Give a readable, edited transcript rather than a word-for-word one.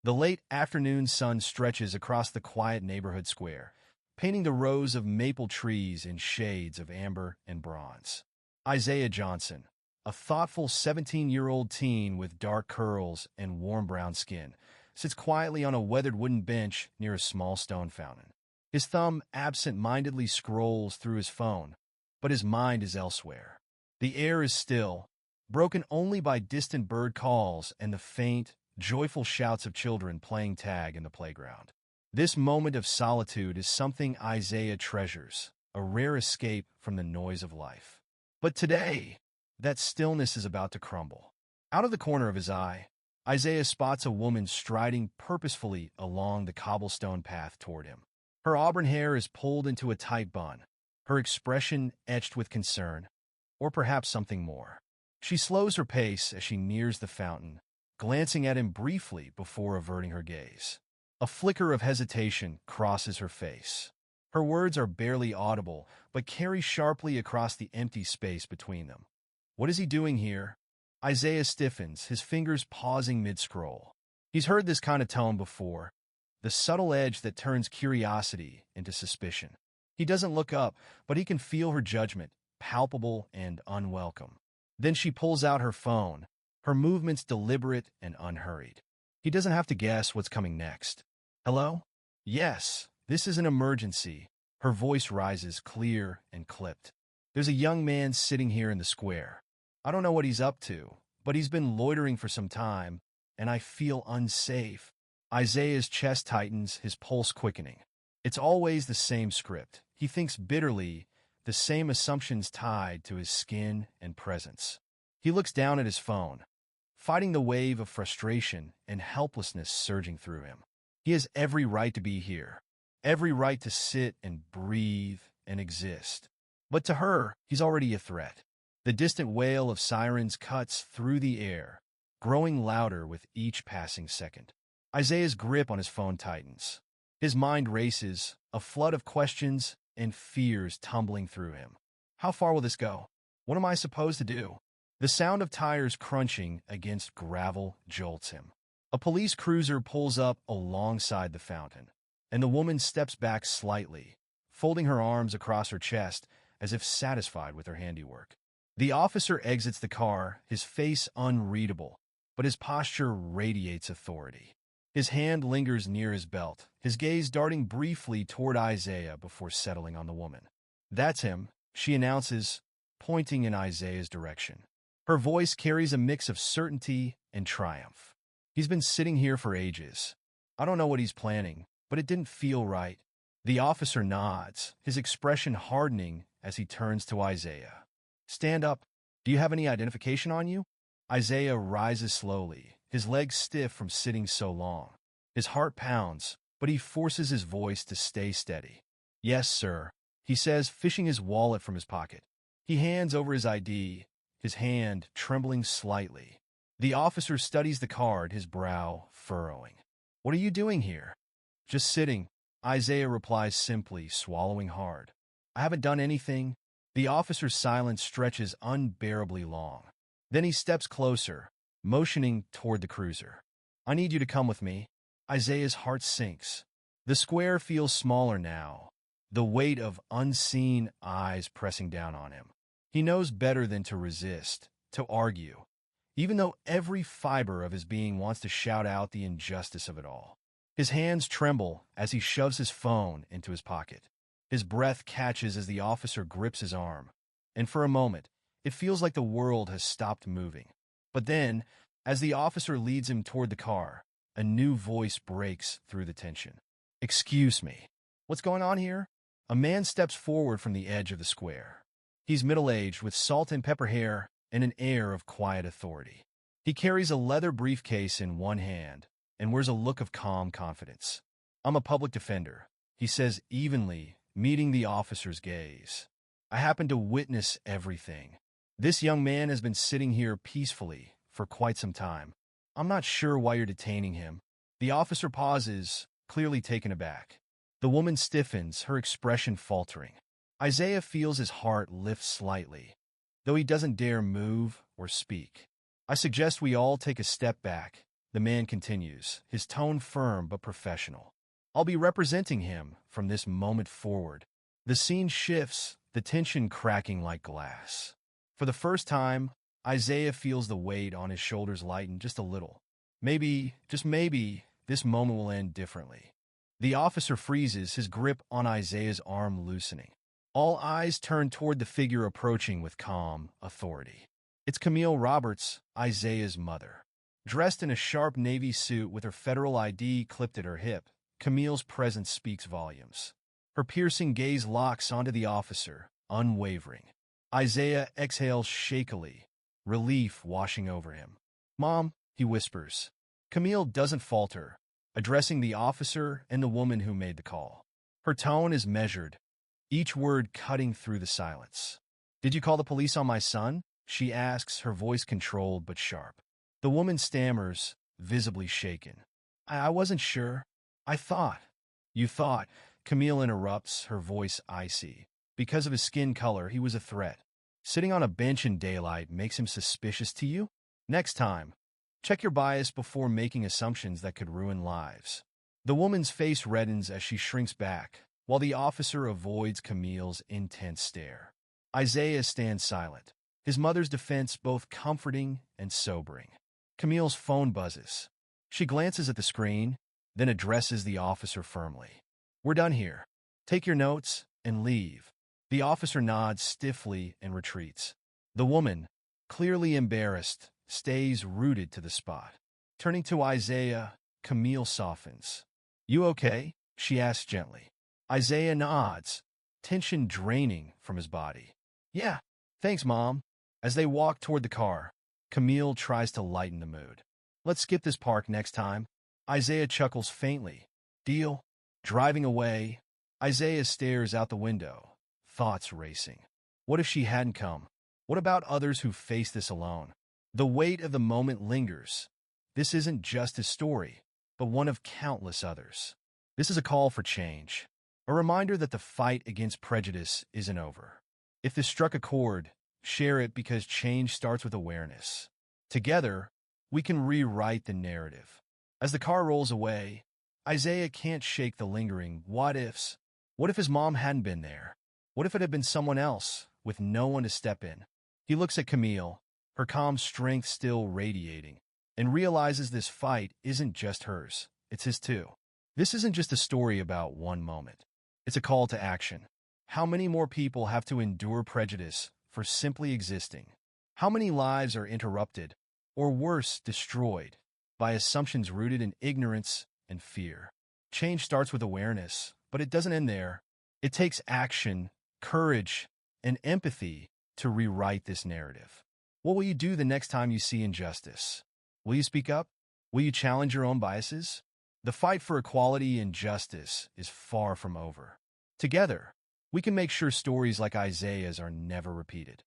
The late afternoon sun stretches across the quiet neighborhood square, painting the rows of maple trees in shades of amber and bronze. Isaiah Johnson, a thoughtful 17-year-old teen with dark curls and warm brown skin, sits quietly on a weathered wooden bench near a small stone fountain. His thumb absent-mindedly scrolls through his phone, but his mind is elsewhere. The air is still, broken only by distant bird calls and the faint, joyful shouts of children playing tag in the playground. This moment of solitude is something Isaiah treasures, a rare escape from the noise of life. But today, that stillness is about to crumble. Out of the corner of his eye, Isaiah spots a woman striding purposefully along the cobblestone path toward him. Her auburn hair is pulled into a tight bun, her expression etched with concern, or perhaps something more. She slows her pace as she nears the fountain, glancing at him briefly before averting her gaze. A flicker of hesitation crosses her face. Her words are barely audible, but carry sharply across the empty space between them. What is he doing here? Isaiah stiffens, his fingers pausing mid-scroll. He's heard this kind of tone before, the subtle edge that turns curiosity into suspicion. He doesn't look up, but he can feel her judgment, palpable and unwelcome. Then she pulls out her phone, her movements deliberate and unhurried. He doesn't have to guess what's coming next. Hello? Yes, this is an emergency. Her voice rises clear and clipped. There's a young man sitting here in the square. I don't know what he's up to, but he's been loitering for some time, and I feel unsafe. Isaiah's chest tightens, his pulse quickening. It's always the same script. He thinks bitterly, the same assumptions tied to his skin and presence. He looks down at his phone, fighting the wave of frustration and helplessness surging through him. He has every right to be here, every right to sit and breathe and exist. But to her, he's already a threat. The distant wail of sirens cuts through the air, growing louder with each passing second. Isaiah's grip on his phone tightens. His mind races, a flood of questions and fears tumbling through him. How far will this go? What am I supposed to do? The sound of tires crunching against gravel jolts him. A police cruiser pulls up alongside the fountain, and the woman steps back slightly, folding her arms across her chest as if satisfied with her handiwork. The officer exits the car, his face unreadable, but his posture radiates authority. His hand lingers near his belt, his gaze darting briefly toward Isaiah before settling on the woman. That's him, she announces, pointing in Isaiah's direction. Her voice carries a mix of certainty and triumph. He's been sitting here for ages. I don't know what he's planning, but it didn't feel right. The officer nods, his expression hardening as he turns to Isaiah. Stand up. Do you have any identification on you? Isaiah rises slowly, his legs stiff from sitting so long. His heart pounds, but he forces his voice to stay steady. Yes, sir, he says, fishing his wallet from his pocket. He hands over his ID, his hand trembling slightly. The officer studies the card, his brow furrowing. What are you doing here? Just sitting, Isaiah replies simply, swallowing hard. I haven't done anything. The officer's silence stretches unbearably long. Then he steps closer, motioning toward the cruiser. I need you to come with me. Isaiah's heart sinks. The square feels smaller now, the weight of unseen eyes pressing down on him. He knows better than to resist, to argue, even though every fiber of his being wants to shout out the injustice of it all. His hands tremble as he shoves his phone into his pocket. His breath catches as the officer grips his arm, and for a moment, it feels like the world has stopped moving. But then, as the officer leads him toward the car, a new voice breaks through the tension. Excuse me. What's going on here? A man steps forward from the edge of the square. He's middle-aged with salt and pepper hair and an air of quiet authority. He carries a leather briefcase in one hand and wears a look of calm confidence. I'm a public defender, he says evenly, meeting the officer's gaze. I happen to witness everything. This young man has been sitting here peacefully for quite some time. I'm not sure why you're detaining him. The officer pauses, clearly taken aback. The woman stiffens, her expression faltering. Isaiah feels his heart lift slightly, though he doesn't dare move or speak. I suggest we all take a step back, The man continues, his tone firm but professional. I'll be representing him from this moment forward. The scene shifts, the tension cracking like glass. For the first time, Isaiah feels the weight on his shoulders lighten just a little. Maybe, just maybe, this moment will end differently. The officer freezes, his grip on Isaiah's arm loosening. All eyes turn toward the figure approaching with calm authority. It's Camille Roberts, Isaiah's mother. Dressed in a sharp navy suit with her federal ID clipped at her hip, Camille's presence speaks volumes. Her piercing gaze locks onto the officer, unwavering. Isaiah exhales shakily, relief washing over him. "Mom," he whispers. Camille doesn't falter, addressing the officer and the woman who made the call. Her tone is measured, each word cutting through the silence. "Did you call the police on my son?" she asks, her voice controlled but sharp. The woman stammers, visibly shaken. I wasn't sure. I thought." "You thought?" Camille interrupts, her voice icy. "Because of his skin color, he was a threat. Sitting on a bench in daylight makes him suspicious to you? Next time, check your bias before making assumptions that could ruin lives." The woman's face reddens as she shrinks back, while the officer avoids Camille's intense stare. Isaiah stands silent, his mother's defense both comforting and sobering. Camille's phone buzzes. She glances at the screen, then addresses the officer firmly. "We're done here. Take your notes and leave." The officer nods stiffly and retreats. The woman, clearly embarrassed, stays rooted to the spot. Turning to Isaiah, Camille softens. "You okay?" she asks gently. Isaiah nods, tension draining from his body. "Yeah, thanks, Mom." As they walk toward the car, Camille tries to lighten the mood. "Let's skip this park next time." Isaiah chuckles faintly. "Deal." Driving away, Isaiah stares out the window, thoughts racing. What if she hadn't come? What about others who face this alone? The weight of the moment lingers. This isn't just his story, but one of countless others. This is a call for change, a reminder that the fight against prejudice isn't over. If this struck a chord, share it because change starts with awareness. Together, we can rewrite the narrative. As the car rolls away, Isaiah can't shake the lingering what-ifs. What if his mom hadn't been there? What if it had been someone else, with no one to step in? He looks at Camille, her calm strength still radiating, and realizes this fight isn't just hers, it's his too. This isn't just a story about one moment. It's a call to action. How many more people have to endure prejudice for simply existing? How many lives are interrupted, or worse, destroyed, by assumptions rooted in ignorance and fear? Change starts with awareness, but it doesn't end there. It takes action, courage, and empathy to rewrite this narrative. What will you do the next time you see injustice? Will you speak up? Will you challenge your own biases? The fight for equality and justice is far from over. Together, we can make sure stories like Isaiah's are never repeated.